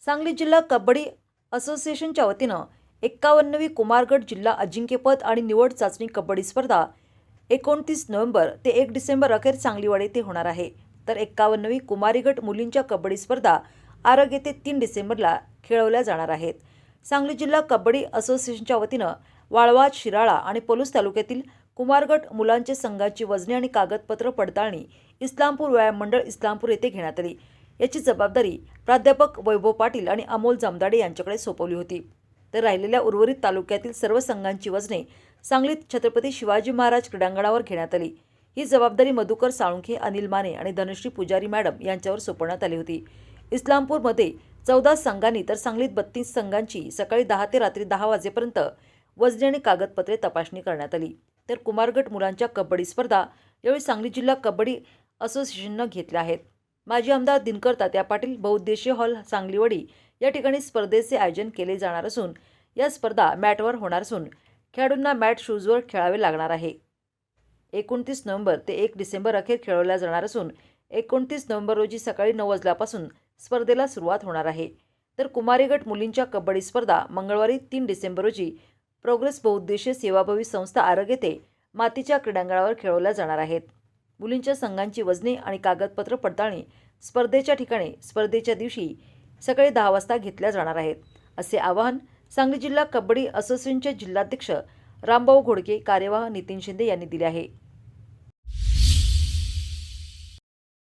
सांगली जिल्हा कबड्डी असोसिएशनच्या वतीनं 51वी कुमारगड जिल्हा अजिंक्यपद आणि निवड चाचणी कबड्डी स्पर्धा 29 नोव्हेंबर ते 1 डिसेंबर अखेर सांगलीवाडी येथे होणार आहे. तर 51वी कुमारीगट मुलींच्या कबड्डी स्पर्धा आरग येथे 3 डिसेंबरला खेळवल्या जाणार आहेत. सांगली जिल्हा कबड्डी असोसिएशनच्या वतीनं वाळवा, शिराळा आणि पलूस तालुक्यातील कुमारगट मुलांचे संघाची वजने आणि कागदपत्र पडताळणी इस्लामपूर व्यायाम मंडळ इस्लामपूर येथे घेण्यात आली. याची जबाबदारी प्राध्यापक वैभव पाटील आणि अमोल जामदाडे यांच्याकडे सोपवली होती. तर राहिलेल्या उर्वरित तालुक्यातील सर्व संघांची वजने सांगलीत छत्रपती शिवाजी महाराज क्रीडांगणावर घेण्यात आली. ही जबाबदारी मधुकर साळुंखे, अनिल माने आणि धनश्री पुजारी मॅडम यांच्यावर सोपवण्यात आली होती. इस्लामपूरमध्ये 14 संघांनी तर सांगलीत 32 संघांची सकाळी 10 ते रात्री 10 वाजेपर्यंत वजने आणि कागदपत्रे तपासणी करण्यात आली. तर कुमारगट मुलांच्या कबड्डी स्पर्धा यावेळी सांगली जिल्हा कबड्डी असोसिएशननं घेतल्या आहेत. माजी आमदार दिनकर तात्या पाटील बहुउद्देशीय हॉल सांगलीवाडी या ठिकाणी स्पर्धेचे आयोजन केले जाणार असून या स्पर्धा मॅटवर होणार असून खेळाडूंना मॅट शूजवर खेळावे लागणार आहे. 29 नोव्हेंबर ते 1 डिसेंबर अखेर खेळवल्या जाणार असून 29 नोव्हेंबर रोजी सकाळी 9 वाजल्यापासून स्पर्धेला सुरुवात होणार आहे. तर कुमारीगट मुलींच्या कबड्डी स्पर्धा मंगळवारी 3 डिसेंबर रोजी प्रोग्रेस बहुउद्देशीय सेवाभावी संस्था आरग येथे मातीच्या क्रीडांगणावर खेळवल्या जाणार आहेत. मुलींच्या संघांची वजने आणि कागदपत्र पडताळणी स्पर्धेच्या ठिकाणी स्पर्धेच्या दिवशी सकाळी 10 वाजता घेतल्या जाणार आहेत, असे आवाहन सांगली जिल्हा कबड्डी असोसिएशनचे जिल्हाध्यक्ष रामभाऊ घोडके, कार्यवाह नितीन शिंदे यांनी दिले आहे.